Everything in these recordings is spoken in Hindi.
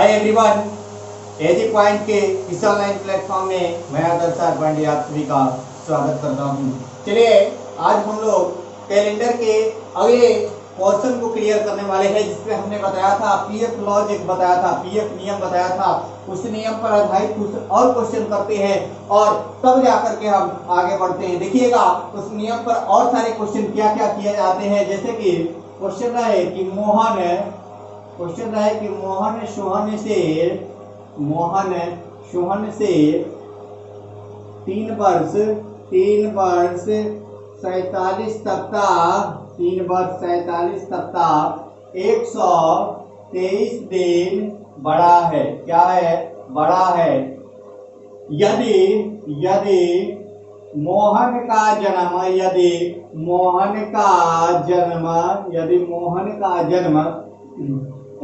हाय एवरीवन, एजी पॉइंट के इस ऑनलाइन प्लेटफॉर्म में मैं आदर्श पांडे आप सभी का स्वागत करता हूं। चलिए आज हम लोग कैलेंडर के अगले पोर्शन को क्लियर करने वाले हैं, जिसमें हमने बताया था पीएफ लॉज एक बताया था, पीएफ नियम बताया था। उस नियम पर आधारित कुछ और क्वेश्चन करते हैं और तब जाकर के हम आगे बढ़ते हैं। देखिएगा उस नियम पर और सारे क्वेश्चन क्या क्या किए जाते हैं। जैसे कि क्वेश्चन रहे कि मोहन सोहन से 3 वर्ष 47 सप्ताह 123 दिन बड़ा है। क्या है? बड़ा है। यदि मोहन का जन्म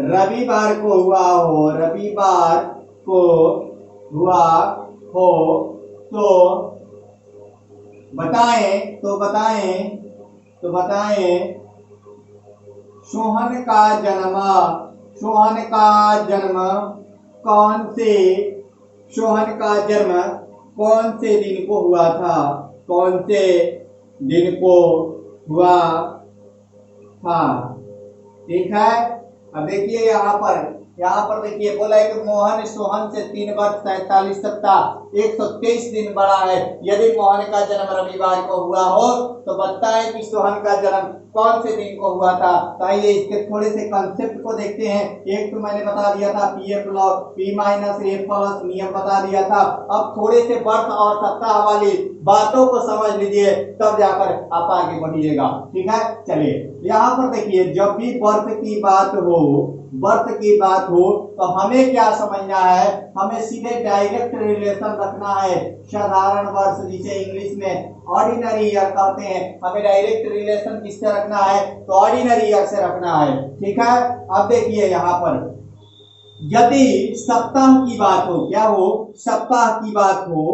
रविवार को हुआ हो तो बताएं सोहन का जन्म कौन से दिन को हुआ था? ठीक है। अब देखिए यहाँ पर देखिए बोला है कि मोहन सोहन से 3 वर्ष 47 सप्ताह 123 दिन बड़ा है। यदि मोहन का जन्म रविवार को हुआ हो तो बताएं कि सोहन का जन्म कौन से दिन को हुआ था। तो आइए इसके थोड़े से कंसेप्ट को देखते हैं। एक तो मैंने बता दिया था पीएफ लॉ P माइनस ए प्लस नियम बता दिया था। अब थोड़े से वर्ष और सप्ताह वाली बातों को समझ लीजिए, तब जाकर आप आगे बढ़िएगा। ठीक है, चलिए यहाँ पर देखिए, जब भी वर्ष की बात हो तो हमें क्या समझना है? हमें सीधे डायरेक्ट रिलेशन रखना है। साधारण वर्ष, जिसे इंग्लिश में ऑर्डिनरी ईयर कहते हैं, हमें डायरेक्ट रिलेशन किससे रखना है? तो ऑर्डिनरी ईयर से रखना है। ठीक है। अब देखिए यहाँ पर यदि सप्ताह की बात हो, क्या हो? सप्ताह की बात हो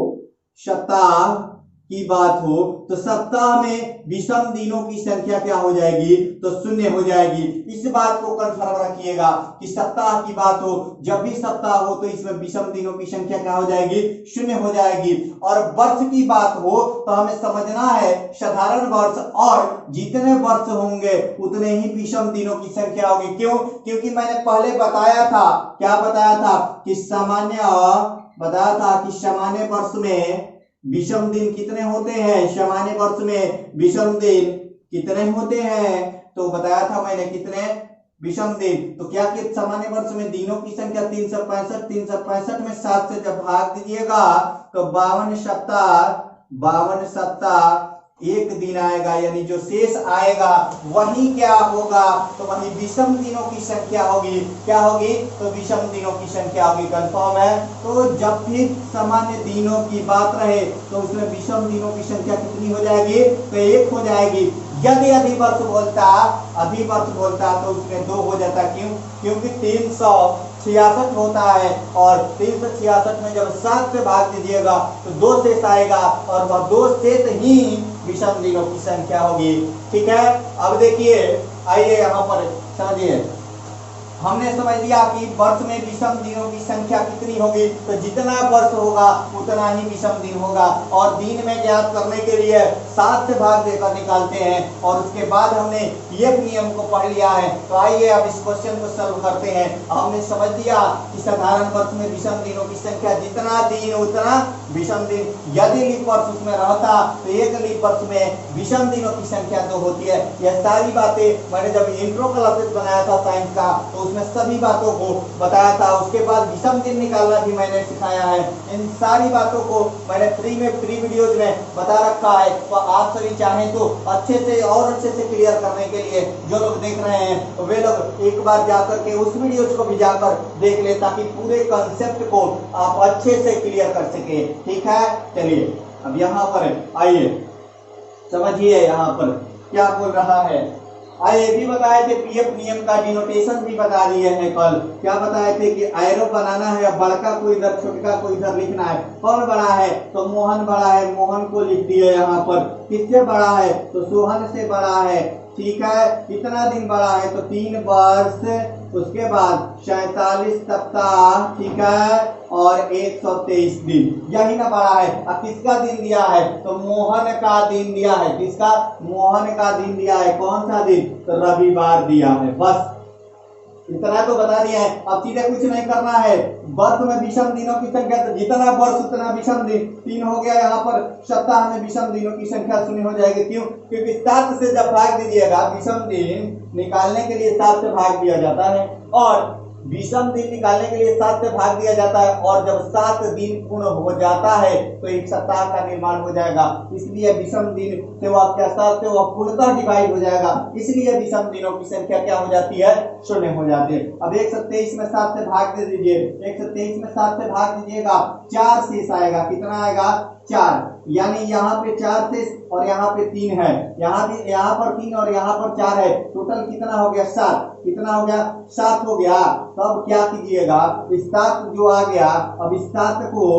तो सप्ताह में विषम दिनों की संख्या क्या हो जाएगी? तो 0 हो जाएगी। इस बात को कंफर्म रखिएगा कि सप्ताह की बात हो, जब भी सप्ताह हो तो इसमें विषम दिनों की संख्या क्या हो जाएगी? 0 हो जाएगी। और वर्ष की बात हो तो हमें समझना है साधारण वर्ष, और जितने वर्ष होंगे उतने ही विषम दिनों की संख्या होगी। क्यों? क्योंकि मैंने पहले बताया था, क्या बताया था कि सामान्य वर्ष में विषम दिन कितने होते हैं? सामान्य वर्ष में विषम दिन कितने होते हैं? तो बताया था मैंने कितने विषम दिन। तो क्या कि सामान्य वर्ष में दिनों की संख्या 365 में 7 से जब भाग दीजिएगा तो 52 सप्ताह एक दिन आएगा, यानी जो शेष आएगा वही क्या होगा? तो वही विषम दिनों की संख्या होगी। क्या होगी? तो विषम दिनों की संख्या होगी। कंफर्म है? तो जब भी सामान्य दिनों की बात रहे तो उसमें विषम दिनों की संख्या कितनी हो जाएगी? तो 1 हो जाएगी। यदि अधिवर्ष बोलता तो उसमें 2 हो जाता। क्यों? क्योंकि 366 होता है और 366 में जब 7 से भाग दीजिएगा तो 2 शेष आएगा और वह 2 शेष ही विषम दिनों की संख्या होगी। ठीक है। अब देखिए, आइए यहाँ पर समझिए, हमने समझ लिया कि वर्ष में विषम दिनों की संख्या कितनी होगी। तो जितना वर्ष होगा उतना ही विषम दिन होगा। और दिन में ज्ञात करने के लिए 7 से भाग देकर निकालते हैं, और उसके बाद हमने पीएफ नियम को पढ़ लिया है। तो आइए अब इस क्वेश्चन को सॉल्व करते हैं। हमने समझ लिया कि साधारण वर्ष में विषम दिनों की संख्या जितना दिन उतना विषम दिन। यदि लीप वर्ष उसमें रहता तो एक लीप वर्ष में विषम दिनों की संख्या 2 होती है। यह सारी बातें मैंने जब इंट्रो क्लासेस बनाया था साइंस का तो उसमें सभी बातों को बताया था। उसके बाद विषम दिन निकालना भी मैंने सिखाया है। इन सारी बातों को मैंने फ्री वीडियोज में बता रखा है। तो आप सभी चाहें तो अच्छे से क्लियर करने के लिए जो लोग देख रहे हैं तो वे लोग एक बार जाकर के उस वीडियोज को भी जाकर देख ले, ताकि पूरे कंसेप्ट को आप अच्छे से क्लियर कर सके। ठीक है, चलिए अब यहाँ पर आइए समझिए यहाँ पर क्या बोल रहा है। ये भी बताए थे पीएफ नियम का डिनोटेशन भी बता दिए हैं कल। क्या बताए थे कि एरो बनाना है, बड़का को इधर छोटका को इधर लिखना है। कौन बड़ा है? तो मोहन बड़ा है, मोहन को लिख दिए यहाँ पर। किससे बड़ा है? तो सोहन से बड़ा है। ठीक है, कितना दिन बड़ा है? तो 3 वर्ष उसके बाद 47 सप्ताह, ठीक है, और 123 दिन, यही ना बड़ा है। अब किसका दिन दिया है? तो मोहन का दिन दिया है। किसका? मोहन का दिन दिया है। कौन सा दिन? तो रविवार दिया है। बस इतना तो बता दिया है। अब सीधे कुछ नहीं करना है। वर्ष में विषम दिनों की संख्या, तो जितना वर्ष उतना विषम दिन, 3 हो गया। यहाँ पर सप्ताह में विषम दिनों की संख्या 0 हो जाएगी। क्यों? क्योंकि 7 से जब भाग दीजिएगा, विषम दिन निकालने के लिए 7 से भाग दिया जाता है, और विषम दिन निकालने के लिए 7 से भाग दिया जाता है, और जब 7 दिन पूर्ण हो जाता है तो एक सप्ताह का निर्माण हो जाएगा। इसलिए विषम दिन से वह क्या, 7 से वह पूर्णतः डिवाइड हो जाएगा। इसलिए विषम दिनों की संख्या क्या हो जाती है? 0 हो जाती है। अब 123 में 7 से भाग दे दीजिए। 123 में 7 से भाग दीजिएगा, 4 शेष आएगा। कितना आएगा? 4। यानी यहाँ पे 4 शेष और यहाँ पे 3 है। यहाँ पर 3 और यहाँ पर 4 है। टोटल कितना हो गया? 7। कितना हो गया? 7 हो गया। तो अब क्या कीजिएगा? इस 7 जो आ गया, अब इस 7 को,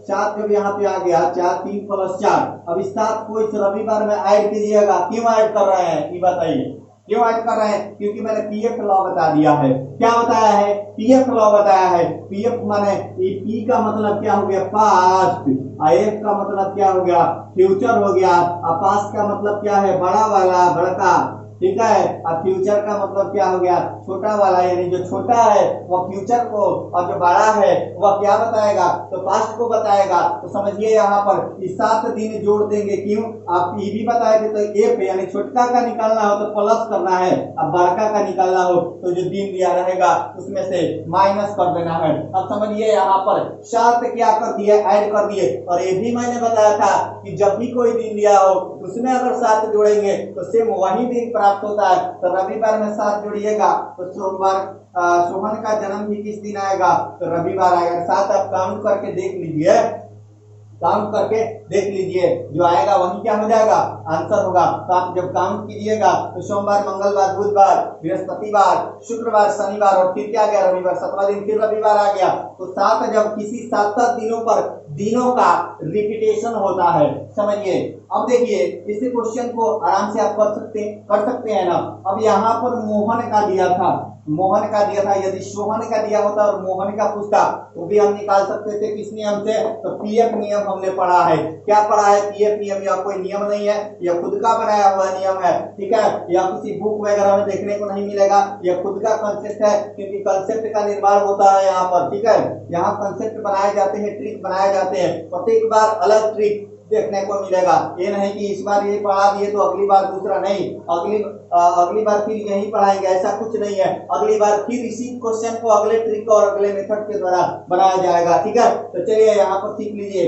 7 जब यहाँ पे आ गया, 4 3 + 4, अब इस 7 को इस रविवार में ऐड कीजिएगा। क्यों ऐड कर रहे हैं ये बताइए? क्यों ऐड कर रहे हैं? क्योंकि मैंने पीएफ लॉ बता दिया है। क्या बताया है? पीएफ लॉ बताया है। पीएफ माने पी का मतलब क्या हो गया? पास्ट। एफ का मतलब क्या हो गया? फ्यूचर हो गया। पास्ट का मतलब क्या है? बड़ा वाला, बड़का, ठीक है। अब फ्यूचर का मतलब क्या हो गया? छोटा वाला, यानी जो छोटा है वह फ्यूचर को, और जो बड़ा है वह क्या बताएगा? तो पास्ट को बताएगा। तो समझिए यहाँ पर इस 7 दिन जोड़ देंगे। क्यों? आप ये भी बताए थे, तो एफ यानी छोटका का निकालना हो तो प्लस करना है, अब बड़का का निकालना हो तो जो दिन दिया रहेगा उसमें से माइनस कर देना है। अब समझिए यहाँ पर 7 क्या कर दिए? ऐड कर दिए। और ये भी मैंने बताया था कि जब भी कोई दिन दिया हो उसमें अगर 7 जोड़ेंगे तो सेम वही दिन प्राप्त होता है। तो रविवार में 7 जोड़िएगा तो सोमवार, सोहन का जन्म भी किस दिन आएगा? तो रविवार आएगा। 7 आप काउंट करके देख लीजिए, काउंट करके देख लीजिए, जो आएगा वही क्या हो जाएगा? आंसर होगा। तो आप जब काउंट कीजिएगा तो सोमवार, मंगलवार, बुधवार, बृहस्पतिवार, शुक्रवार, शनिवार, और फिर क्या गया? रविवार। 7वां दिन फिर रविवार आ गया। तो 7 जब किसी 7 दिनों पर दिनों का रिपीटेशन होता है, समझिए। अब देखिए इस क्वेश्चन को आराम से आप कर सकते हैं ना। अब यहाँ पर मोहन का दिया था, मोहन का दिया था। यदि सोहन का दिया होता और मोहन का पूछता तो भी हम निकाल सकते थे। किस नियम से? तो पीएफ नियम हमने पढ़ा है। क्या पढ़ा है? पीएफ नियम। यह कोई नियम नहीं है, यह खुद का बनाया हुआ नियम है, ठीक है। यह किसी बुक वगैरह में देखने को नहीं मिलेगा। यह खुद का कंसेप्ट है, क्योंकि कंसेप्ट का निर्माण होता है यहाँ पर, ठीक है। यहाँ कंसेप्ट बनाए जाते हैं, ट्रिक बनाए जाते हैं। प्रत्येक बार अलग ट्रिक देखने को मिलेगा। ये नहीं कि इस बार ये पढ़ा दिए तो अगली बार दूसरा नहीं, अगली बार फिर यही पढ़ाएंगे, ऐसा कुछ नहीं है। अगली बार फिर इसी क्वेश्चन को अगले ट्रिक और अगले मेथड के द्वारा बनाया जाएगा, ठीक है। तो चलिए यहाँ पर सीख लीजिए,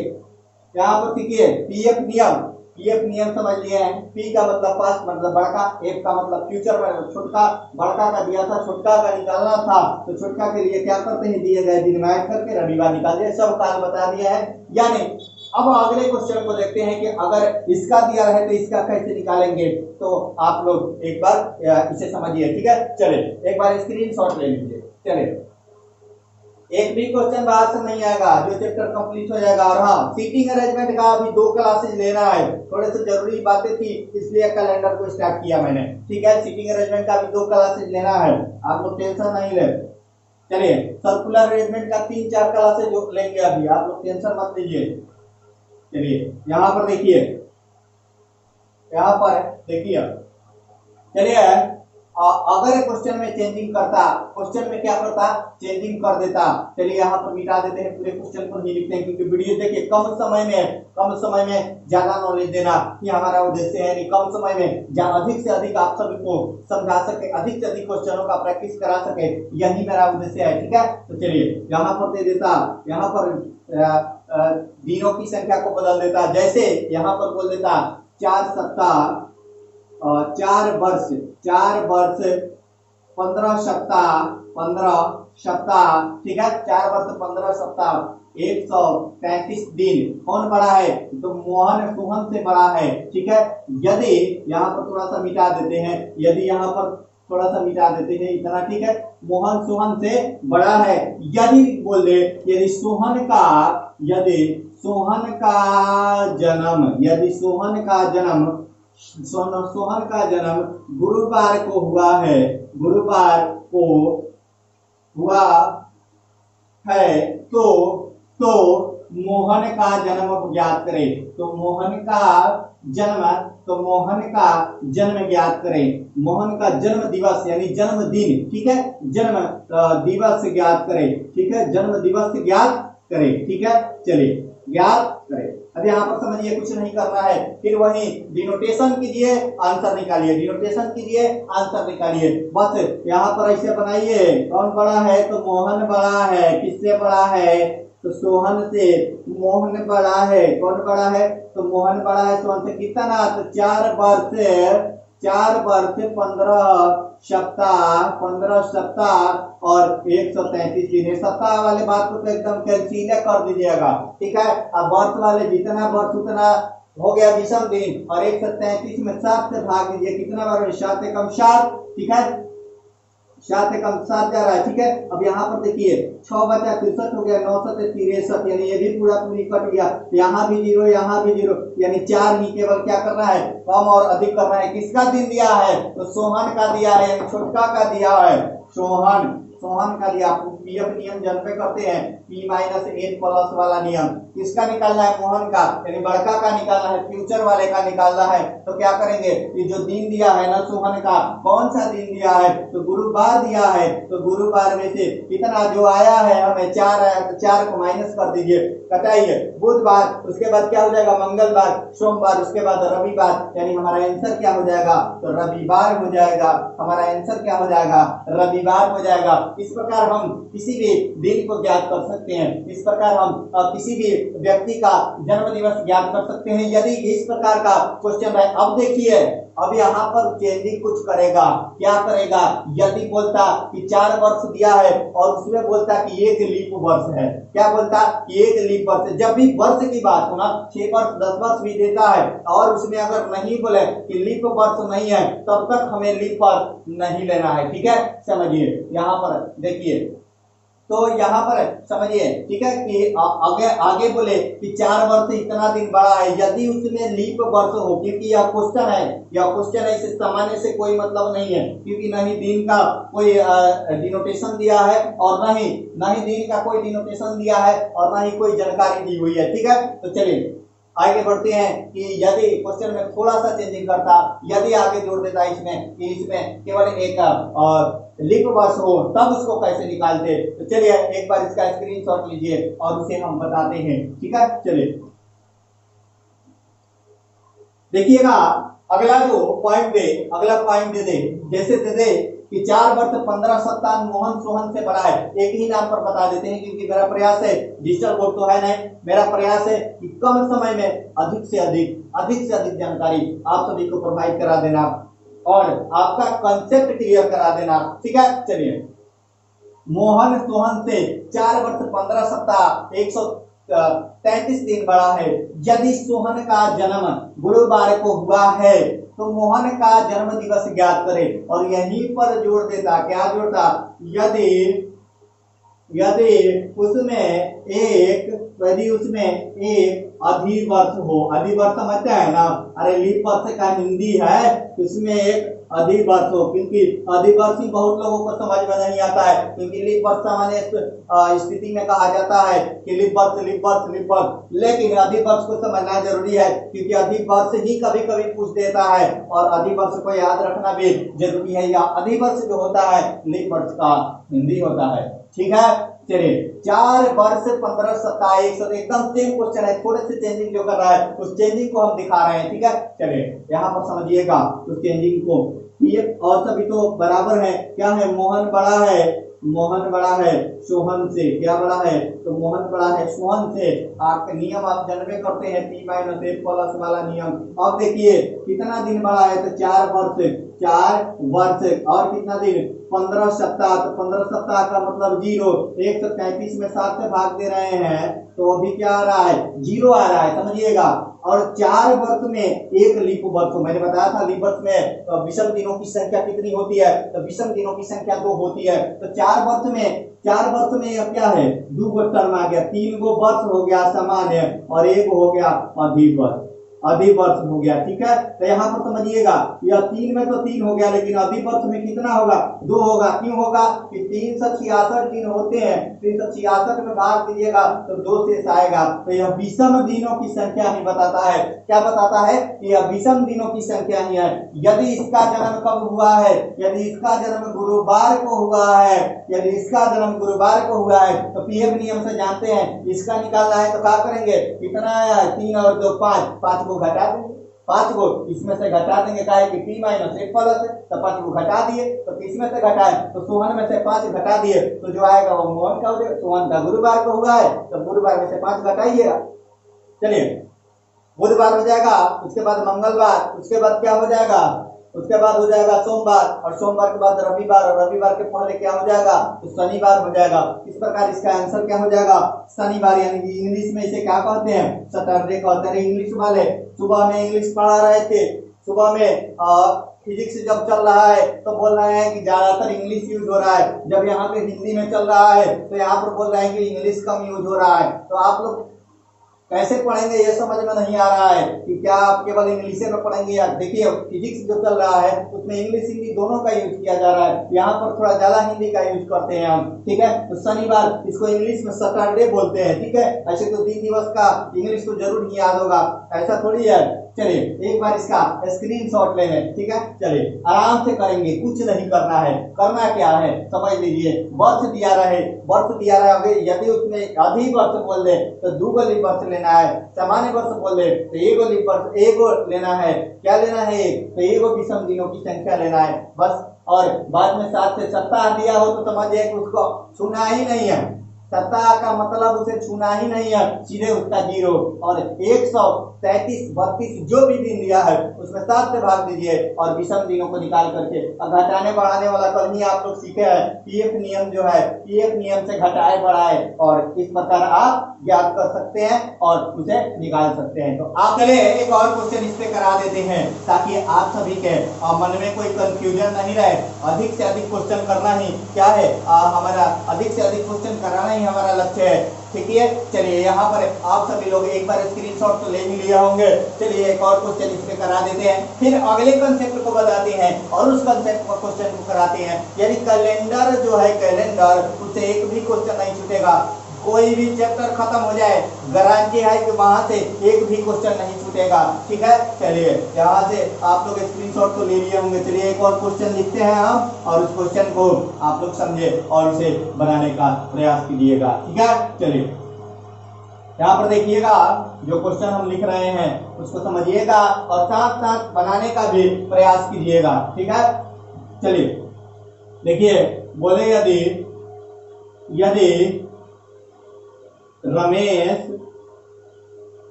यहाँ पर सीखिए पीएफ नियम। पीएफ नियम समझ लिए हैं। पी का मतलब पास्ट, मतलब बड़का, एफ का मतलब फ्यूचर में छोटका, बड़का का दिया था, छोटका का निकालना था, तो छोटका के लिए क्या करते हैं? दिए गए दिन में ऐड करके रविवार निकाल दिया। सब काल बता दिया है। यानी अब अगले क्वेश्चन को देखते हैं कि अगर इसका दिया रहे तो इसका कैसे निकालेंगे। तो आप लोग एक बार इसे समझिए, ठीक है। चलिए एक बार स्क्रीनशॉट ले लीजिए। चलिए एक भी क्वेश्चन बाहर से नहीं आएगा, जो चैप्टर कंप्लीट हो जाएगा। और हाँ, सीटिंग अरेंजमेंट का अभी 2 क्लासेज लेना है। थोड़े से जरूरी बातें थी इसलिए कैलेंडर को स्टार्ट किया मैंने, ठीक है। सीटिंग अरेंजमेंट का अभी 2 क्लासेज लेना है, आप लोग टेंशन नहीं ले। चलिए सर्कुलर अरेंजमेंट का 3-4 क्लासेज जो लेंगे अभी, आप लोग टेंशन मत लीजिए। चलिए यहाँ पर देखिए, यहाँ पर देखिए। चलिए अगर क्वेश्चन में चेंजिंग करता, क्वेश्चन में क्या करता? चेंजिंग कर देता। चलिए यहाँ पर मिटा देते हैं, पूरे क्वेश्चन को नहीं लिखते हैं, क्योंकि वीडियो देखिए कम समय में ज्यादा नॉलेज देना ये हमारा उद्देश्य है। कम समय में अधिक से अधिक आप सभी को समझा सके, अधिक से अधिक क्वेश्चनों का प्रैक्टिस करा सके, यही मेरा उद्देश्य है, ठीक है। तो चलिए यहाँ पर दे देता, यहाँ पर दिनों की संख्या को बदल देता। जैसे यहाँ पर बोल देता 4 सप्ताह, 4 वर्ष, 15 सप्ताह, ठीक है। 4 वर्ष 15 सप्ताह, 135 दिन। कौन बड़ा है? तो मोहन सोहन से बड़ा है, ठीक है। यदि यहाँ पर थोड़ा सा मिटा देते हैं, यदि यहाँ पर थोड़ा सा मिटा देते हैं इतना, ठीक है। मोहन सोहन से बड़ा है। यदि बोल दे यदि सोहन का जन्म गुरुवार को हुआ है, गुरुवार को हुआ है तो मोहन का जन्म ज्ञात करें। तो मोहन का जन्म ज्ञात करें। मोहन का जन्म दिवस यानी जन्मदिन, ठीक है, जन्म दिवस ज्ञात करें, ठीक है, जन्म दिवस ज्ञात करें, ठीक है। चलिए ज्ञात करें। अब यहाँ पर समझिए कुछ नहीं करना है, फिर वही डिनोटेशन कीजिए, आंसर निकालिए, डिनोटेशन कीजिए, आंसर निकालिए। बस यहाँ पर ऐसे बनाइए, कौन बड़ा है तो मोहन बड़ा है, किससे बड़ा है तो सोहन से। मोहन बड़ा है, कौन बड़ा है तो मोहन बड़ा है सोहन से। कितना तो 4 वर्ष 15 सप्ताह और 133 दिन। सप्ताह वाले बात को तो एकदम कैंसिल कर दीजिएगा, ठीक है। अब वर्ष वाले जितना वर्ष उतना हो गया विषम दिन, और 133 में 7 से भाग दीजिए, कितना बार 7 एकम 7, ठीक है, 7 एकम 7 जा रहा है, ठीक है। अब यहाँ पर देखिए 6 बचा 63 हो गया, 9 से 63, यानी ये भी पूरी कट गया। यहाँ भी 0, यहाँ भी 0, यानी 4 ही केवल क्या करना है, कम और अधिक करना है। किसका दिन दिया है तो सोहन का दिया है, यानी छोटका का दिया है, सोहन का दिया। पीएफ नियम जनपे करते हैं, P-N+ वाला नियम। किसका निकालना है मोहन का, यानी बड़का का निकालना है, फ्यूचर वाले का निकालना है। तो क्या करेंगे, ये जो दिन दिया है ना सोहन का, कौन सा दिन दिया है तो गुरुवार दिया है। तो गुरुवार में से कितना जो आया है हमें 4 आया, तो 4 को माइनस कर दीजिए, कटाइए। बुधवार, उसके बाद क्या हो जाएगा मंगलवार, सोमवार, उसके बाद रविवार, यानी हमारा आंसर क्या हो जाएगा तो रविवार हो जाएगा। हमारा आंसर क्या हो जाएगा रविवार हो जाएगा। इस प्रकार हम किसी भी दिन को ज्ञात कर सकते हैं, इस प्रकार हम किसी भी व्यक्ति का जन्म दिवस ज्ञात कर सकते हैं यदि इस प्रकार का क्वेश्चन है। अब देखिए, अब यहाँ पर चेंजिंग कुछ करेगा, क्या करेगा, यदि बोलता कि 4 वर्ष दिया है और उसमें बोलता कि 1 लीप वर्ष है, क्या बोलता कि 1 लीप वर्ष है। जब भी वर्ष की बात हो ना, 6 वर्ष 10 वर्ष भी देता है, और उसमें अगर नहीं बोले कि लीप वर्ष नहीं है, तब तक हमें लीप वर्ष नहीं लेना है, ठीक है। समझिए यहाँ पर देखिए, तो यहाँ पर समझिए, ठीक है, कि आगे बोले कि 4 वर्ष इतना दिन बड़ा है, यदि उसमें लीप वर्ष हो, क्योंकि यह क्वेश्चन है, इसे सामान्य से कोई मतलब नहीं है, क्योंकि न ही दिन का कोई डिनोटेशन दिया है, और न ही दिन का कोई डिनोटेशन दिया है, और न ही कोई जानकारी दी हुई है, ठीक है। तो चलिए आगे बढ़ते हैं कि यदि क्वेश्चन में थोड़ा सा चेंजिंग करता, यदि आगे जोड़ देता इसमें कि इसमें केवल एक लीप वर्ष हो, तब उसको कैसे निकालते। तो चलिए एक बार इसका स्क्रीनशॉट लीजिए और उसे हम बताते हैं, ठीक है। चलिए देखिएगा, अगला पॉइंट दे दे, जैसे दे दे कि 4 वर्ष 15 सप्ताह मोहन सोहन से बड़ा है। एक ही नाम पर बता देते हैं, क्योंकि मेरा प्रयास है, डिजिटल बोर्ड तो है नहीं, मेरा प्रयास है कि कम समय में अधिक से अधिक जानकारी आप सभी को प्रोवाइड करा देना और आपका कंसेप्ट क्लियर करा देना, ठीक है। चलिए, मोहन सोहन से 4 वर्ष 15 सप्ताह 133 दिन बड़ा है। यदि सोहन का जन्म गुरुवार को हुआ है तो मोहन का जन्म दिवस ज्ञात करें। और यहीं पर जोड़ देता, क्या जोड़ता, यदि उसमें एक अधिवर्ष हो, अधिवर्ष समझते हैं ना, अरे लीप वर्ष का हिंदी है, उसमें एक अधिवर्ष हो, क्योंकि अधिवर्ष ही बहुत लोगों को समझ में नहीं आता है, क्योंकि लीप वर्ष सामान्य स्थिति में कहा जाता है कि लीप वर्ष, लेकिन अधिवर्ष को समझना जरूरी है, क्योंकि अधिवर्ष ही कभी कभी पूछ देता है, और अधिवर्ष को याद रखना भी जरूरी है। या अधिवर्ष जो होता है लीप वर्ष का हिंदी होता है, ठीक है। चलिए, 4 वर्ष 15 सप्ताह 100, एकदम सेम क्वेश्चन है, थोड़े से चेंजिंग जो कर रहा है उस चेंजिंग को हम दिखा रहे हैं, ठीक है। चलिए यहाँ पर समझिएगा उस चेंजिंग को, ये और सभी तो बराबर है। क्या है, मोहन बड़ा है सोहन से, क्या बड़ा है तो मोहन बड़ा है सोहन से। आपका नियम आप जानबे करते हैं, P-N+ वाला नियम। अब देखिए कितना दिन बड़ा है तो 4 वर्ष, और कितना दिन 15 सप्ताह, तो 15 सप्ताह का मतलब 0, 133 में 7 से भाग दे रहे हैं, तो अभी क्या आ रहा है 0 आ रहा है, समझिएगा। और 4 वर्ष में 1 लीप वर्ष, मैंने बताया था लीप वर्ष में विषम दिनों की संख्या कितनी होती है, तो विषम दिनों की संख्या 2 होती है। तो 4 वर्ष में अब क्या है 2 गो टर्म आ गया, 3 गो वर्ष हो गया सामान्य और 1 हो गया अधिवर्ष, अधिवर्ष हो गया। ठीक है, तो यहाँ पर समझिएगा यह 3 में तो 3 हो गया, लेकिन अधिवर्ष में कितना होगा? 2 होगा। क्यों होगा कि 366 दिन होते हैं, 366 में भाग दीजिएगा तो 2 शेष आएगा। तो यह विषम दिनों की संख्या ही बताता है। क्या बताता है? कि यह विषम दिनों की संख्या ही है। यदि इसका जन्म कब हुआ है? यदि इसका जन्म गुरुवार को हुआ है, यदि इसका जन्म गुरुवार को हुआ है तो पीएफ नियम से जानते हैं, इसका निकालना है तो क्या करेंगे? कितना आया है? 3 और 2 5, 5 को घटा देंगे, 5 को इसमें से घटा देंगे। क्या है कि p माइनस 1 प्लस है, तो 5 को घटा दिए तो किस में से घटाए? तो सोहन में से 5 घटा दिए तो जो आएगा वो मोहन का हो जाएगा। सोहन का गुरुवार को हुआ है तो गुरुवार में से 5 घटाइएगा। चलिए, बुधवार हो जाएगा, उसके बाद मंगलवार, उसके बाद क्या हो जाएगा? उसके बाद हो जाएगा सोमवार, और सोमवार के बाद रविवार, और रविवार के पहले क्या हो जाएगा? तो शनिवार हो जाएगा। इस प्रकार इसका आंसर क्या हो जाएगा? शनिवार, यानी कि इंग्लिश में इसे क्या कहते हैं? सैटरडे कहते हैं। इंग्लिश वाले सुबह में इंग्लिश पढ़ा रहे थे, सुबह में फिजिक्स जब चल रहा है तो बोल रहे हैं कि ज्यादातर इंग्लिश यूज हो रहा है, जब यहाँ पे हिंदी में चल रहा है तो यहाँ पर बोल रहे हैं कि इंग्लिश कम यूज हो रहा है। तो आप लोग कैसे पढ़ेंगे ये समझ में नहीं आ रहा है कि क्या आप केवल इंग्लिश में पढ़ेंगे या देखिए फिजिक्स जो चल रहा है उसमें इंग्लिश हिंदी दोनों का यूज किया जा रहा है, यहाँ पर थोड़ा ज्यादा हिंदी का यूज करते हैं हम। ठीक है, तो शनिवार इसको इंग्लिश में सैटरडे बोलते हैं। ठीक है, ऐसे तो 3 दिवस का इंग्लिश तो जरूर ही याद होगा, ऐसा थोड़ी है। चलिए एक बार इसका स्क्रीनशॉट ले लें। ठीक है, चलिए आराम से करेंगे, कुछ नहीं करना है। करना क्या है समझ लीजिए, वर्ष दिया रहे, वर्ष दिया रहे, यदि उसमें अधिवर्ष बोल दे तो 2 लीप वर्ष लेना है, सामान्य वर्ष बोल दे तो 1 लीप वर्ष 1 लेना है। क्या लेना है? तो 1 विषम दिनों की संख्या लेना है बस। और बाद में 7 से सप्ताह दिया हो तो समझिए कि उसको छूना ही नहीं है, सप्ताह का मतलब उसे छूना ही नहीं है, सीधे उसका 0। और 133 32 जो भी दिन दिया है उसमें 7 से भाग दीजिए और विषम दिनों को निकाल करके अब घटाने बढ़ाने वाला कल ही आप लोग सीखे हैं। पीएफ नियम जो है, पीएफ नियम से घटाए बढ़ाए और इस प्रकार आप ज्ञात कर सकते हैं और उसे निकाल सकते हैं। तो आप चले एक और क्वेश्चन इस पे करा देते हैं ताकि आप सभी के मन में कोई कंफ्यूजन नहीं रहे। अधिक से अधिक क्वेश्चन करना ही क्या है हमारा, अधिक से अधिक क्वेश्चन कराना ही हमारा लक्ष्य है। ठीक है, चलिए यहाँ पर आप सभी लोग एक बार स्क्रीनशॉट तो ले ही लिए होंगे। चलिए एक और क्वेश्चन इस पे करा देते हैं, फिर अगले कंसेप्ट को बताते हैं और उस कंसेप्ट को क्वेश्चन को कराते हैं। यानी कैलेंडर जो है, कैलेंडर उससे एक भी क्वेश्चन नहीं छूटेगा। कोई भी चैप्टर खत्म हो जाए, गारंटी है कि वहां से एक भी क्वेश्चन नहीं छूटेगा। ठीक है, चलिए यहाँ से आप लोग स्क्रीनशॉट तो ले लिए होंगे। चलिए एक और क्वेश्चन लिखते हैं हम और उस क्वेश्चन को आप लोग समझे और उसे बनाने का प्रयास कीजिएगा। ठीक है, चलिए यहाँ पर देखिएगा जो क्वेश्चन हम लिख रहे हैं उसको समझिएगा और साथ साथ बनाने का भी प्रयास कीजिएगा। ठीक है, चलिए देखिए, बोले यदि रमेश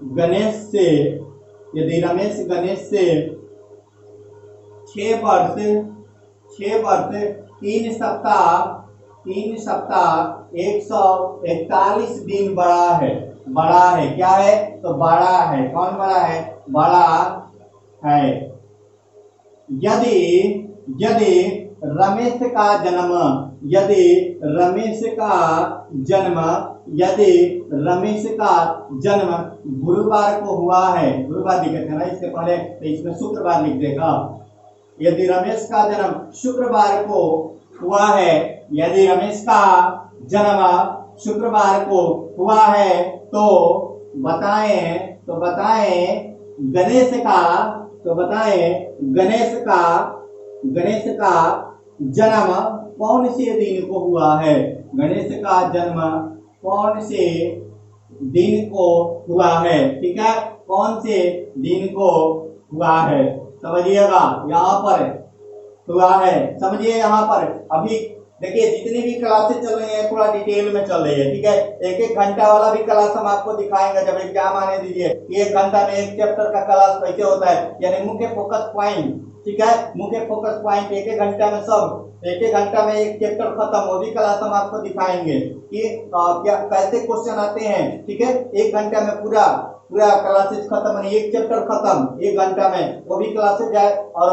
गणेश से 6 वर्ष 3 सप्ताह 141 दिन बड़ा है। क्या है? तो बड़ा है। कौन बड़ा है? बड़ा है। यदि रमेश का जन्म गुरुवार को हुआ है, गुरुवार लिखे थे ना इससे पहले, तो इसमें शुक्रवार लिख देगा। यदि रमेश का जन्म शुक्रवार को हुआ है, यदि रमेश का जन्म शुक्रवार को हुआ है तो बताएं गणेश का जन्म कौन से दिन को हुआ है? गणेश का जन्म कौन से दिन को हुआ है? ठीक है, कौन से दिन को हुआ है समझिएगा। यहाँ पर हुआ है, समझिए। यहाँ पर अभी देखिए जितनी भी क्लासेस चल रही है थोड़ा डिटेल में चल रही है। ठीक है, 1-1 घंटा वाला भी क्लास हम आपको दिखाएंगे जब एग्जाम आने दीजिए। 1 घंटा में एक चैप्टर का क्लास कैसे होता है, यानी मुख्य फोकस पॉइंट ठीक है। मुख्य फोकस पॉइंट एक एक घंटा में सब, एक एक घंटा में एक चैप्टर खत्म, वो भी क्लास हम आपको दिखाएंगे कि क्या कैसे क्वेश्चन आते हैं, ठीक है। एक घंटा में पूरा पूरा क्लासेस खत्म, यानी एक चैप्टर खत्म एक घंटा में, वो भी क्लासेस जाए और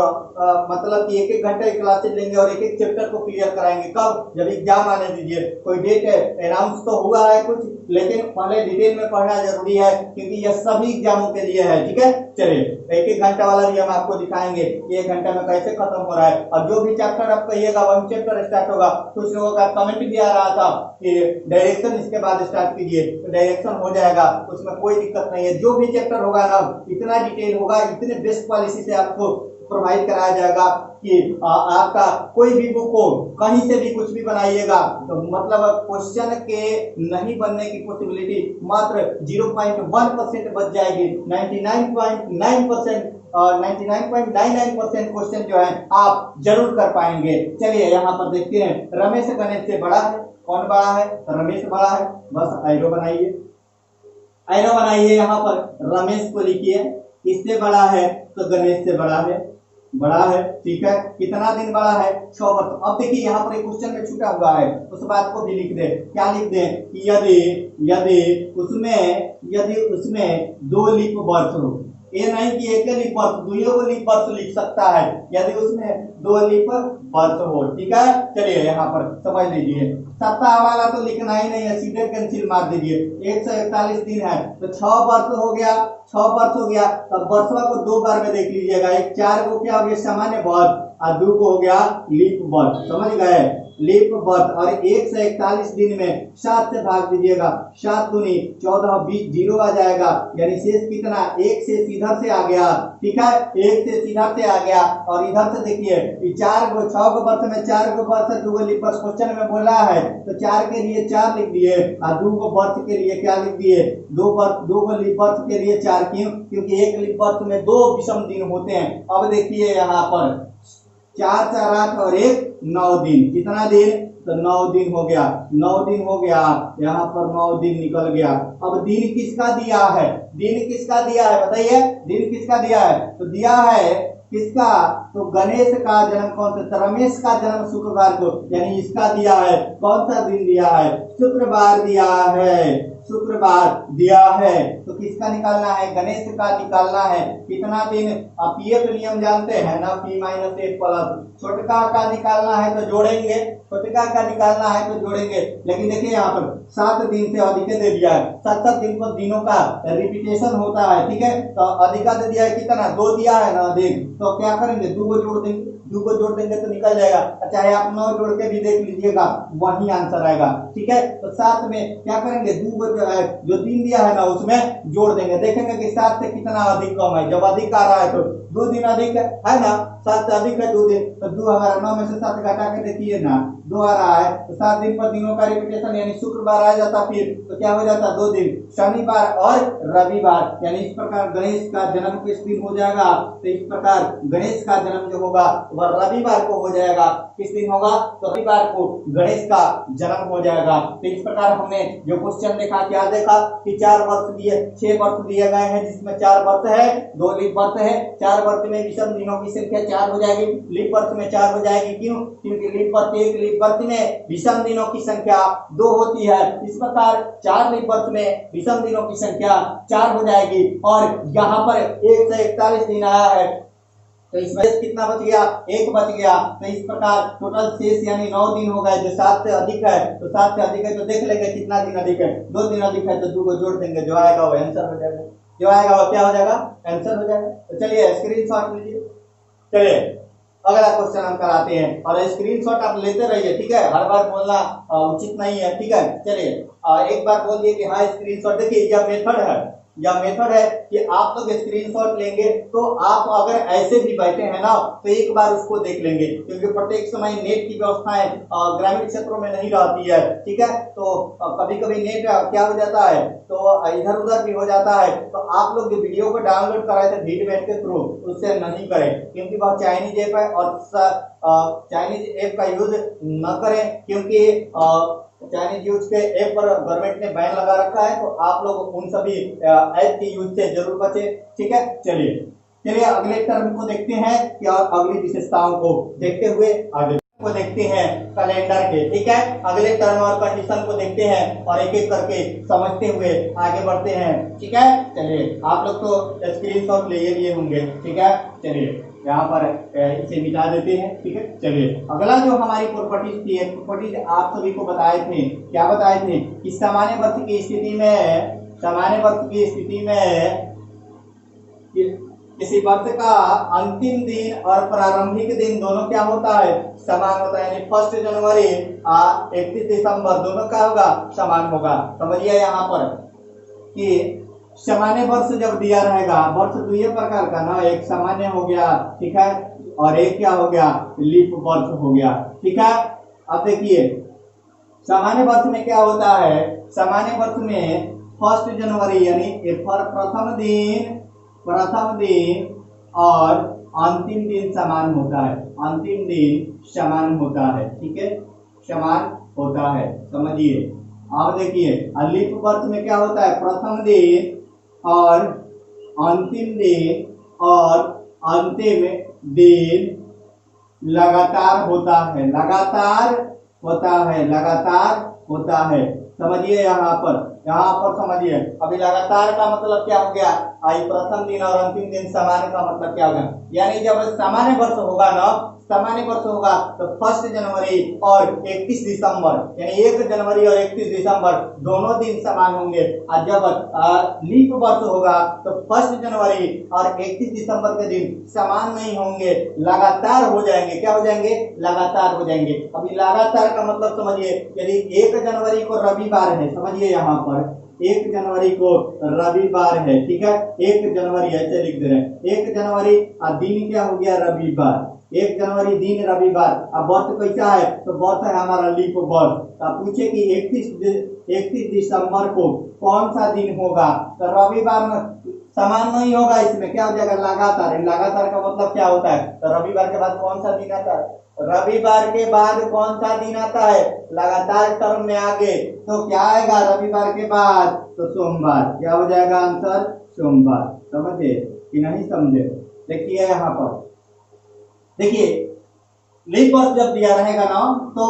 मतलब कि एक एक घंटे की क्लासेस लेंगे और एक एक चैप्टर को क्लियर कराएंगे। कब? जब एग्जाम आने दीजिए। कोई डेट है अनाउंस तो हुआ है कुछ, लेकिन पहले डिटेल में पढ़ना जरूरी है क्योंकि यह सभी एग्जामों के लिए है, ठीक है। चलिए एक एक घंटा वाला भी हम आपको दिखाएंगे कि एक घंटा में कैसे खत्म हो रहा है, और जो भी चैप्टर आप कहिएगा वही चैप्टर स्टार्ट होगा। कुछ लोगों का कमेंट भी आ रहा था कि डायरेक्शन इसके बाद स्टार्ट कीजिए, तो डायरेक्शन हो जाएगा, उसमें कोई दिक्कत नहीं है। जो भी चैप्टर होगा ना इतना डिटेल होगा, इतने बेस्ट पॉलिसी से आपको प्रोवाइड कराया जाएगा कि आपका कोई भी बुक हो, कहीं से भी कुछ भी बनाइएगा तो मतलब क्वेश्चन के नहीं बनने की पॉसिबिलिटी मात्र 0.1% बच जाएगी। 99.99% क्वेश्चन जो है आप जरूर कर पाएंगे। चलिए यहाँ पर देखते हैं, रमेश गणेश से बड़ा है। कौन बड़ा है? रमेश बड़ा है। बस एरो बनाइए, एरो बनाइए, यहाँ पर रमेश को लिखिए। इससे बड़ा है तो गणेश से बड़ा है, बड़ा है, ठीक है। कितना दिन बड़ा है? 6 वर्ष। अब देखिए यहाँ पर एक क्वेश्चन में छूटा हुआ है, उस बात को भी लिख दे। क्या लिख दे कि यदि यदि उसमें 2 लीप वर्ष हो, ये नहीं कि एक लीप वर्ष, दुइयों को लीप वर्ष लिख सकता है, यदि उसमें 2 लीप वर्ष हो, ठीक है। चलिए यहाँ पर समझ लीजिए, सप्ताह वाला तो लिखना ही नहीं है, सीधे कैंसिल मार दीजिए। 141 दिन है तो 6 वर्ष हो गया, 6 वर्ष हो गया। तब वर्षवा को 2 बार में देख लीजिएगा, एक 4 को क्या हो गया सामान्य वर्ष और 2 को हो गया लीप वर्ष, समझ गए, लीप वर्ष। और 141 दिन में 7 से भाग दीजिएगा, 7 दूनी 14, 20 जीरो आ जाएगा, यानी शेष कितना? 1 से सीधा से आ गया, ठीक है। 1 से सीधा से आ गया और इधर से देखिए 4 को 6 को वर्ष में 4 को वर्ष 2 को लीप वर्ष क्वेश्चन में बोला है, तो 4 के लिए 4 लिख दिए और 2 को वर्ष के लिए क्या लिख दिए? 2 को लीप वर्ष के लिए 4। क्यों? क्योंकि एक लीप वर्ष में 2 विषम दिन होते हैं। अब देखिए यहाँ पर 4 4 8 और 1 9 दिन, कितना दिन? तो 9 दिन हो गया, 9 दिन हो गया, यहाँ पर 9 दिन निकल गया। अब दिन किसका दिया है? दिन किसका दिया है बताइए? दिन किसका दिया है? तो दिया है किसका? तो गणेश का जन्म कौन सा? रमेश का जन्म शुक्रवार को, यानी इसका दिया है। कौन सा दिन दिया है? शुक्रवार दिया है, शुक्रवार दिया है। तो किसका निकालना है? गणेश का निकालना है। कितना दिन? आप पीएफ नियम जानते हैं ना, P - 1 प्लस। छोटका का निकालना है तो जोड़ेंगे, छोटका का निकालना है तो जोड़ेंगे। लेकिन देखिए यहाँ पर 7 दिन से अधिक दे दिया है, 7 दिन पर दिनों का रिपीटेशन होता है, ठीक है। तो अधिका दे दिया है, कितना? 2 दिया है ना अधिक, तो क्या करेंगे? 2 को जोड़ देंगे, 2 को जोड़ देंगे तो निकल जाएगा। चाहे आप 9 जोड़ के भी देख लीजिएगा, वही आंसर आएगा, ठीक है। तो 7 में क्या करेंगे? 2 को जो 3 दिया है ना उसमें जोड़ देंगे, देखेंगे कि 7 से कितना अधिक कम है। जब अधिक आ रहा है तो 2 दिन अधिक है ना, 7 से अधिक है 2 दिन, तो 2 हमारा 9 में से 7 घटा के देखिए ना, 2 आ रहा है। तो 7 दिन पर दिनों का रिपीटेशन, यानी शुक्रवार आ जाता, फिर तो क्या हो जाता? 2 दिन, शनिवार और रविवार। यानी इस प्रकार गणेश का जन्म किस दिन हो जाएगा? तो इस प्रकार गणेश का जन्म जो होगा वह रविवार को हो जाएगा। किस दिन होगा? तो रविवार को गणेश का जन्म हो जाएगा। तो इस प्रकार हमने जो क्वेश्चन देखा, क्या देखा कि 4 वर्ष दिए, 6 वर्ष दिए गए हैं, जिसमें 4 वर्ष है, 2 लीप वर्ष है। 4 वर्ष में विषम दिनों की संख्या 4 हो जाएगी, लीप वर्ष में 4 हो जाएगी। क्यों? क्योंकि लीप वर्ष, एक लीप वर्ष में विषम दिनों की संख्या 2 होती है। इस प्रकार 4 लीप वर्ष में विषम दिनों की संख्या 4 हो जाएगी। और यहाँ पर 141 दिन आया है, तो इसमें कितना बच गया? 1 बच गया। तो इस प्रकार टोटल शेष यानी 9 दिन हो गए। जो 7 से अधिक है, तो 7 से अधिक है तो देख लेंगे कितना दिन अधिक है। 2 दिन अधिक है तो 2 को जोड़ देंगे, जो आएगा वो आंसर हो जाएगा, जो आएगा वो क्या हो जाएगा? आंसर हो जाएगा। तो चलिए स्क्रीनशॉट लीजिए। चलिए अगला क्वेश्चन हम कराते हैं, और स्क्रीनशॉट आप लेते रहिए, ठीक है। हर बार बोलना उचित नहीं है, ठीक है। चलिए एक बार बोल दिए कि हाँ स्क्रीनशॉट। देखिए यह मेथड है, यह मेथड है कि आप लोग स्क्रीनशॉट लेंगे तो आप अगर ऐसे भी बैठे हैं ना तो एक बार उसको देख लेंगे, क्योंकि प्रत्येक समय नेट की व्यवस्थाएं ग्रामीण क्षेत्रों में नहीं रहती है, ठीक है। तो कभी कभी नेट क्या हो जाता है, तो इधर उधर भी हो जाता है। तो आप लोग जो वीडियो को डाउनलोड कराए थे वीडमेट के थ्रू, उससे नहीं करें, क्योंकि वह चाइनीज ऐप है और चाइनीज ऐप का यूज न करें, क्योंकि चाइनीज यूज के ऐप पर गवर्नमेंट ने बैन लगा रखा है। तो आप लोग उन सभी ऐप के यूज से जरूर बचे, ठीक है। चलिए चलिए अगले टर्म को देखते हैं कि और अगली विशेषताओं को देखते हुए आगे को देखते हैं कैलेंडर के। ठीक है, अगले टर्म और कंडीशन को देखते हैं और एक एक करके समझते हुए आगे बढ़ते हैं। ठीक है, चलिए आप लोग तो स्क्रीनशॉट ले लिए होंगे। ठीक है, चलिए यहाँ पर इसे मिटा देते हैं। ठीक है, चलिए अगला जो हमारी प्रॉपर्टीज थी, प्रॉपर्टीज आप सभी को बताए थे, क्या बताए थे कि सामान्य वर्ष की स्थिति में, सामान्य वर्ष की स्थिति में किसी वर्ष का अंतिम दिन और प्रारंभिक दिन दोनों क्या होता है, समान होता है। यानी 1 जनवरी और 31 दिसंबर दोनों क्या होगा, समान होगा। समझिए यहाँ पर कि सामान्य वर्ष जब दिया रहेगा, वर्ष दो ये प्रकार का ना, एक सामान्य हो गया, ठीक है, और एक क्या हो गया, लीप वर्ष हो गया। ठीक है, अब देखिए सामान्य वर्ष में क्या होता है, सामान्य वर्ष में 1 जनवरी यानी प्रथम दिन और अंतिम दिन समान होता है, अंतिम दिन समान होता है। ठीक है, समान होता है, समझिए। अब देखिए लीप वर्ष में क्या होता है, प्रथम दिन और अंतिम दिन और अंतिम दिन लगातार होता है, लगातार होता है, लगातार होता है। समझिए यहाँ पर समझिए। अभी लगातार का मतलब क्या हो गया, आई प्रथम दिन और अंतिम दिन समान का मतलब क्या होगा, यानी जब सामान्य वर्ष होगा ना, सामान्य वर्ष होगा तो 1 जनवरी और 31 दिसंबर यानी 1 जनवरी और 31 दिसंबर दोनों दिन समान होंगे। और जब लीप वर्ष होगा तो 1 जनवरी और 31 दिसंबर के दिन समान नहीं होंगे, लगातार हो जाएंगे। क्या हो जाएंगे, लगातार हो जाएंगे। अभी लगातार का मतलब समझिए, यदि 1 जनवरी को रविवार है, समझिए यहाँ पर 1 जनवरी को रविवार है। ठीक है, 1 जनवरी ऐसे लिख दे रहे हैं, 1 जनवरी और दिन क्या हो गया, रविवार, 1 जनवरी दिन रविवार। अब वर्ष कैसा है, तो वर्ष है हमारा लीप वर्ष। अब पूछे कि 31 दिसंबर को कौन सा दिन होगा, तो रविवार में समान नहीं होगा, इसमें क्या हो जाएगा, लगातार। लगातार का मतलब क्या होता है, तो रविवार के बाद कौन सा दिन आता है, रविवार के बाद कौन सा दिन आता है, लगातार टर्म में आगे तो क्या आएगा, रविवार के बाद तो सोमवार। क्या हो जाएगा आंसर, सोमवार। समझे कि नहीं समझे, देखिए यहाँ पर देखिए लीप वर्ष जब दिया रहेगा ना, तो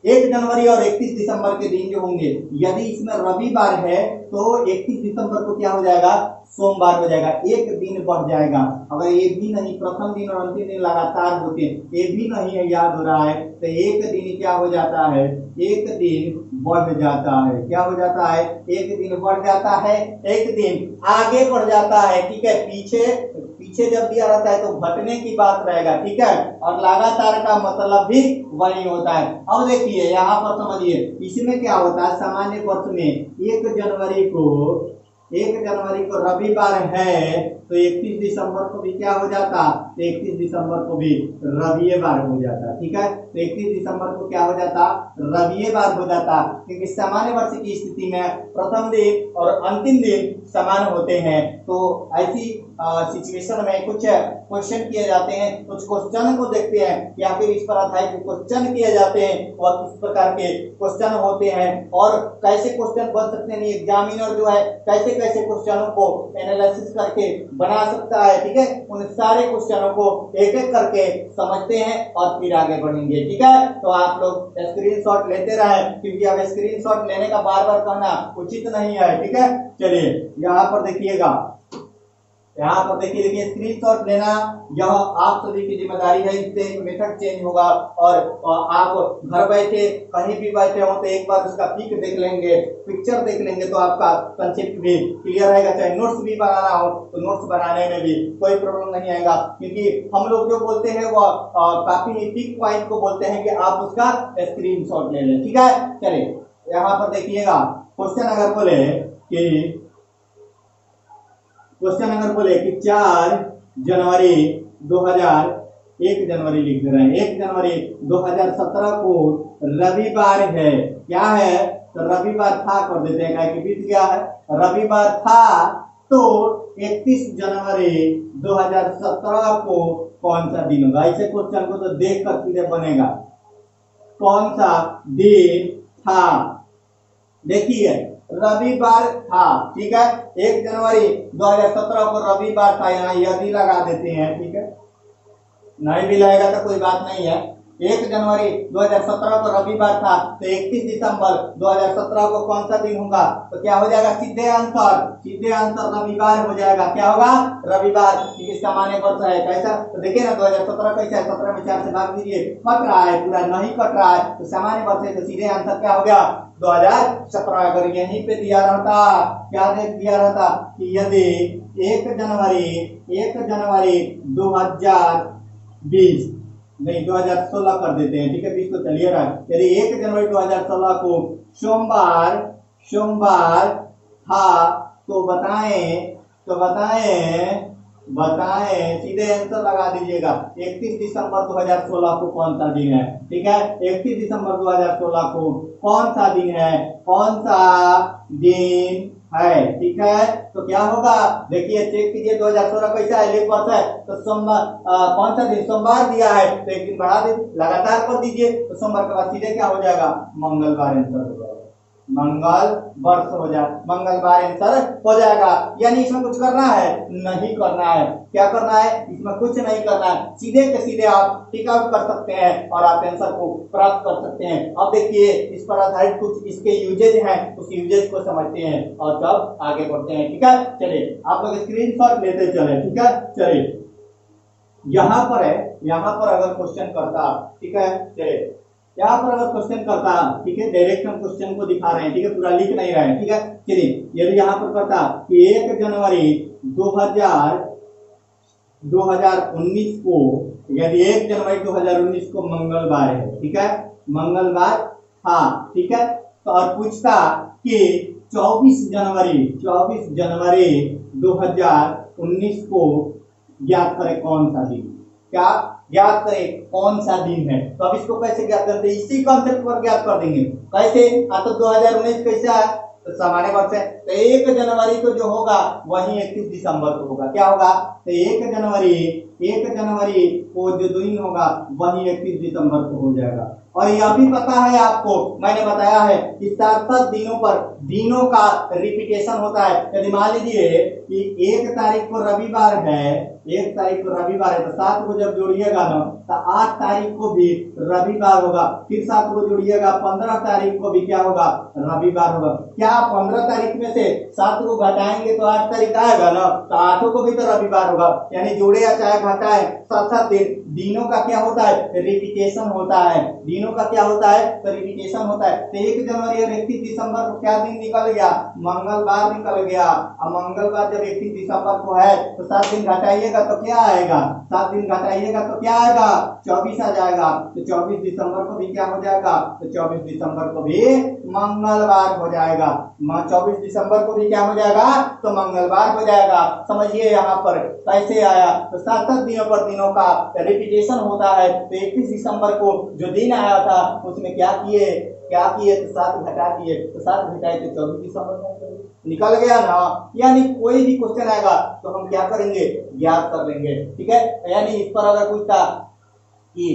1 जनवरी और 31 दिसंबर के दिन जो होंगे, यदि इसमें रविवार है तो 31 दिसंबर को क्या हो जाएगा, सोमवार हो जाएगा, एक दिन बढ़ जाएगा। अगर ये भी नहीं, प्रथम दिन और अंतिम दिन लगातार होते हैं, ये भी नहीं है, याद हो रहा है, तो एक दिन क्या हो जाता है, एक दिन बढ़ जाता है। क्या हो जाता है, एक दिन बढ़ जाता है, एक दिन आगे बढ़ जाता है। ठीक है, पीछे जब दिया रहता है तो घटने की बात रहेगा। ठीक है, और लगातार का मतलब भी वही होता है। अब देखिए यहाँ पर समझिए, इसमें क्या होता है, सामान्य वर्ष में 1 जनवरी को रविवार है तो 31 दिसंबर को भी क्या हो जाता, 31 दिसंबर को भी रविवार हो जाता। ठीक है, तो 31 दिसंबर को क्या हो जाता, रविवार हो जाता, क्योंकि सामान्य वर्ष की स्थिति में प्रथम दिन और अंतिम दिन समान होते हैं। तो ऐसी सिचुएशन में कुछ क्वेश्चन किए जाते हैं, कुछ क्वेश्चन को देखते हैं या फिर इस पर आधारित क्वेश्चन किए जाते हैं और किस प्रकार के क्वेश्चन होते हैं और कैसे क्वेश्चन बन सकते हैं। एग्जामिनर जो है कैसे कैसे क्वेश्चनों को एनालिसिस करके बना सकता है। ठीक है, उन सारे क्वेश्चनों को एक एक करके समझते हैं और फिर आगे बढ़ेंगे। ठीक है, तो आप लोग स्क्रीनशॉट लेते रहे, क्योंकि अब स्क्रीनशॉट लेने का बार बार कहना उचित नहीं है। ठीक है, चलिए यहाँ पर देखिएगा, यहाँ पर देखिए स्क्रीनशॉट लेना यह आप सभी की जिम्मेदारी है। इससे एक मेथड चेंज होगा और आप घर बैठे कहीं भी बैठे हो तो एक बार उसका पिक देख लेंगे, पिक्चर देख लेंगे तो आपका कंसेप्ट भी क्लियर रहेगा। चाहे नोट्स भी बनाना हो तो नोट्स बनाने में भी कोई प्रॉब्लम नहीं आएगा, क्योंकि हम लोग जो बोलते हैं वो काफी पिक पॉइंट को बोलते हैं कि आप उसका स्क्रीनशॉट ले लें। ठीक है, चलिए यहाँ पर देखिएगा, क्वेश्चन अगर बोले कि 4 जनवरी 2000, 1 जनवरी लिख दे रहे हैं, 1 जनवरी 2017 को रविवार है। क्या है, तो रविवार था कर देते हैं, क्या कि बीत गया है, रविवार था, तो 31 जनवरी 2017 को कौन सा दिन होगा। ऐसे क्वेश्चन को तो देख कर सीधे बनेगा, कौन सा दिन था, देखिए रविवार था, ठीक है, 1 जनवरी 2017 को रविवार था, यहाँ यदि लगा देते हैं, ठीक है, नहीं भी लगेगा तो कोई बात नहीं है। 1 जनवरी 2017 को रविवार था, तो 31 दिसंबर 2017 को कौन सा दिन होगा? तो क्या हो जाएगा? सीधे आंसर रविवार हो जाएगा। क्या होगा? रविवार, क्योंकि सामान्य वर्ष है। कैसा? तो देखिए ना 2017 कैसा है, 17 में 4 से भाग दीजिए, कट रहा है, पूरा नहीं कट रहा है, तो सामान्य वर्ष है, तो सीधे आंसर क्या हो गया? 2017। अगर यहीं पे दिया रहता, क्या दिया रहता कि यदि 1 जनवरी 2020 नहीं 2016 कर देते हैं, ठीक है, 20 तो चलिए रहा है। यदि 1 जनवरी 2016 को सोमवार था तो बताएं सीधे आंसर लगा दीजिएगा। 31 दिसंबर 2016 को कौन सा दिन है? ठीक है, 31 दिसंबर 2016 को कौन सा दिन है? ठीक है, तो क्या होगा? देखिए चेक कीजिए, 2016 कैसा है, लीप वर्ष है, तो सोमवार कौन सा दिन? सोमवार दिया है, तो एक दिन बढ़ा दीजिए, लगातार कर दीजिए, तो सोमवार के बाद सीधे क्या हो जाएगा? मंगलवार आंसर हो जाएगा, मंगलवार आंसर हो जाएगा। यानी इसमें कुछ करना है? नहीं करना है। क्या करना है? इसमें कुछ नहीं करना है, सीधे के सीधे आप टिक आउट कर सकते हैं और आप आंसर को प्राप्त कर सकते हैं। अब देखिए इस पर आधारित कुछ इसके यूजेज हैं, उस यूजेज को समझते हैं और तब आगे बढ़ते हैं। ठीक है, चलिए आप लोग स्क्रीनशॉट लेते चले। ठीक है, चलिए यहाँ पर अगर क्वेश्चन करता, ठीक है, चलिए यहाँ पर अगर क्वेश्चन करता, ठीक है, डायरेक्ट हम क्वेश्चन को दिखा रहे हैं, ठीक है, पूरा लिख नहीं रहे हैं। ठीक है, चलिए यदि यहाँ पर करता कि 1 जनवरी 2019 को, यदि 1 जनवरी 2019 को मंगलवार है, ठीक है, मंगलवार था, ठीक है, तो और पूछता कि 24 जनवरी 2019 को ज्ञात करें कौन सा दिन, क्या ज्ञात करें कौन सा दिन है। तो अब इसको कैसे ज्ञात करते हैं? इसी कॉन्सेप्ट पर ज्ञात कर देंगे। कैसे? तो 2019 कैसा है? तो सामान्य वर्ष है, तो 1 जनवरी को जो होगा वही 31 दिसंबर को होगा। क्या होगा? तो 1 जनवरी को जो दिन होगा वही 31 दिसंबर को हो जाएगा। और यह भी पता है आपको, मैंने बताया है कि 7 दिनों पर दिनों का रिपीटेशन होता है। यदि मान लीजिए कि 1 तारीख को रविवार है, 1 तारीख को रविवार है, तो 7 को जब जोड़िएगा ना तो 8 तारीख को भी रविवार होगा, फिर 7 को जोड़िएगा 15 तारीख को भी क्या होगा? रविवार होगा। क्या 15 तारीख में से 7 को घटाएंगे तो 8 तारीख आएगा ना, तो 8 को भी तो रविवार होगा। यानी जोड़े या चाहे घटाए 7 दिन, दिनों का क्या होता है? रिपीटेशन होता है। दिनों का क्या होता है? तो रिपीटेशन होता है। तो 1 जनवरी और 31 दिसंबर को क्या दिन निकल गया? मंगलवार निकल गया। अब मंगलवार जब 31 दिसंबर को है तो 7 दिन घटाइएगा तो क्या आएगा? 7 दिन घटाइएगा तो क्या आएगा? 24 आ जाएगा। तो 24 दिसंबर को भी क्या हो जाएगा? तो 24 दिसंबर को भी मंगलवार हो जाएगा। 24 दिसंबर को भी क्या हो जाएगा? तो मंगलवार हो जाएगा। समझिए यहाँ पर कैसे आया? तो 7 दिनों पर दिनों का रिपीटेशन होता है। तो 31 दिसंबर को जो दिन आया था उसमें क्या किए? तो 7 घटा दिए, तो 7 घटाए तो 24 दिसंबर में निकल गया ना। यानी कोई भी क्वेश्चन आएगा तो हम क्या करेंगे? ज्ञात कर लेंगे। ठीक है, यानी इस पर अगर पूछता कि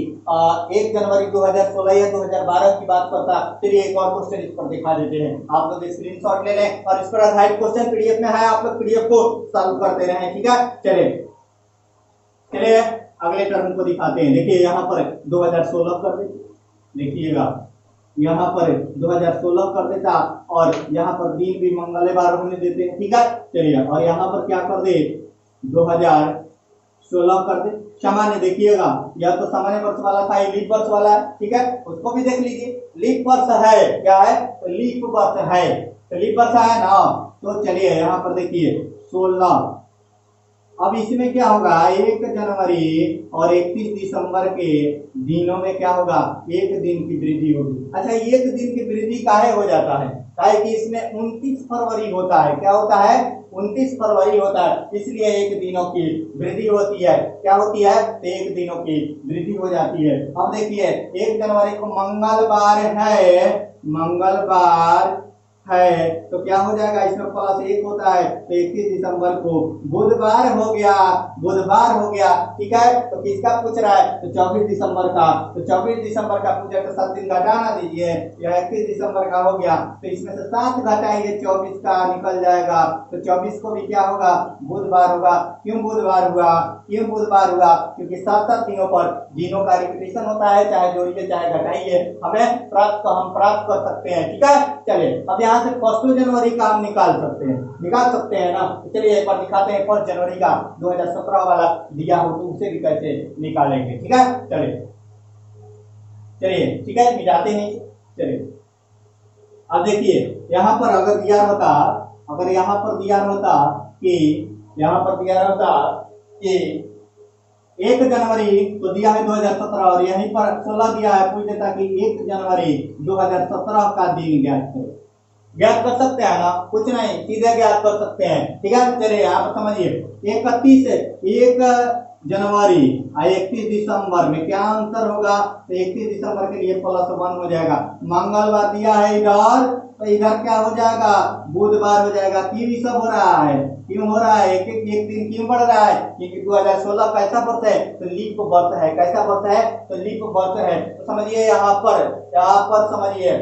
1 जनवरी 2016 या 2012 की बात करता, चलिए एक और क्वेश्चन इस पर दिखा देते हैं। आप लोग स्क्रीनशॉट ले लें और इस पर आधारित क्वेश्चन पीडीएफ में है, आप लोग पीडीएफ को सॉल्व करते रहें। ठीक है, चलिए अगले टर्म को दिखाते हैं। देखिए यहाँ पर 2016 कर दे, देखिएगा यहाँ पर 2016 कर देता और यहाँ पर दिन भी मंगलवार होने देते हैं। ठीक है, चलिए और यहाँ पर क्या कर दे? 2016 कर दे। सामान्य देखिएगा, यह तो सामान्य वर्ष वाला था, ये लीप वर्ष वाला है। ठीक है, उसको भी देख लीजिए, लीप वर्ष है। क्या है? तो लीप वर्ष है, तो लीप वर्ष है ना। तो चलिए यहाँ पर देखिए 16। अब इसमें क्या होगा? 1 जनवरी और 31 दिसंबर के दिनों में क्या होगा? 1 दिन की वृद्धि होगी। अच्छा, 1 दिन की वृद्धि काहे हो जाता है? काहे कि इसमें 29 फरवरी होता है। क्या होता है? 29 फरवरी होता है, इसलिए 1 दिनों की वृद्धि होती है। क्या होती है? 1 दिनों की वृद्धि हो जाती है। अब देखिए 1 जनवरी को मंगलवार है, मंगलवार है तो क्या हो जाएगा, इसमें +1 होता है तो 31 दिसंबर को बुधवार हो गया, बुधवार हो गया। ठीक है, तो किसका पूछ रहा है, तो 24 दिसंबर का, तो 24 दिसंबर का पूछे तो 7 दिन घटाना दीजिए, यह 31 दिसंबर का हो गया, तो इसमें से 7 घटाइए 24 का निकल जाएगा, तो 24 को भी क्या होगा, बुधवार होगा। क्यों बुधवार हुआ, क्यों बुधवार हुआ, क्योंकि 7-7 दिनों पर दिनों का रिपीटेशन होता है, चाहे जोड़िए चाहे घटाइए, हमें हम प्राप्त कर सकते हैं। ठीक है, चलिए अब यहाँ से 1 जनवरी का हम निकाल सकते हैं ना, तो चलिए एक बार दिखाते हैं 1 जनवरी का 2017 वाला दिया हो तो उसे भी कैसे निकालेंगे। ठीक है, चलिए ठीक है, मिटाते नहीं, चलिए अब देखिए यहाँ पर अगर दिया होता, अगर यहाँ पर दिया होता कि 1 जनवरी तो दिया है 2017 और यहीं पर 16 दिया है, पूछ देता कि 1 जनवरी 2017 का दिन ज्ञात कर सकते हैं ना, कुछ नहीं, सीधे ज्ञात कर सकते हैं। ठीक है, चलिए यहाँ पर समझिए 1 जनवरी और 31 दिसंबर में क्या अंतर होगा, तो 31 दिसंबर के लिए +1 हो जाएगा। मंगलवार दिया है इधर, तो इधर क्या हो जाएगा, बुधवार हो जाएगा। क्यों ये सब हो रहा है, क्यों हो रहा है, एक दिन क्यों बढ़ रहा है, क्योंकि 2016 कैसा वर्ष है, तो लीप वर्ष है। कैसा वर्ष है, तो लीप वर्ष है। तो समझिए यहाँ पर समझिए,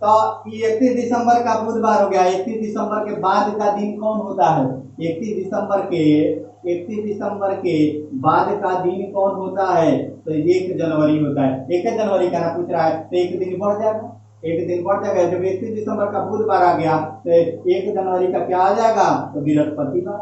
तो 31 दिसंबर का बुधवार हो गया। 31 दिसंबर के बाद का दिन कौन होता है, 31 दिसंबर के बाद का दिन कौन होता है, तो 1 जनवरी होता है। 1 जनवरी का ना पूछ रहा है, तो 1 दिन बढ़ जाएगा, 1 दिन बढ़ जाएगा। जब 31 दिसंबर का बुधवार आ गया तो 1 जनवरी का क्या आ जाएगा, तो बृहस्पतिवार।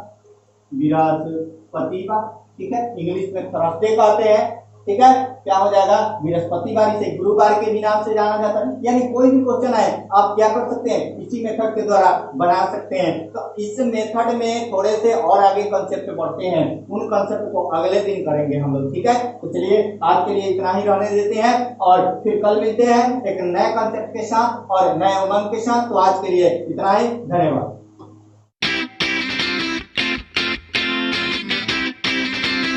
ठीक है, इंग्लिश में थर्सडे कहते हैं। ठीक है, क्या हो जाएगा, बृहस्पतिवार, इसे गुरुवार के भी नाम से जाना जाता है। यानी कोई भी क्वेश्चन है आप क्या कर सकते हैं, इसी मेथड के द्वारा बना सकते हैं। तो इस मेथड में थोड़े से और आगे कंसेप्ट बढ़ते हैं, उन कंसेप्ट को अगले दिन करेंगे हम लोग। ठीक है, तो चलिए आज के लिए इतना ही रहने देते हैं और फिर कल मिलते हैं एक नए कंसेप्ट के साथ और नए उमंग के साथ। तो आज के लिए इतना ही, धन्यवाद।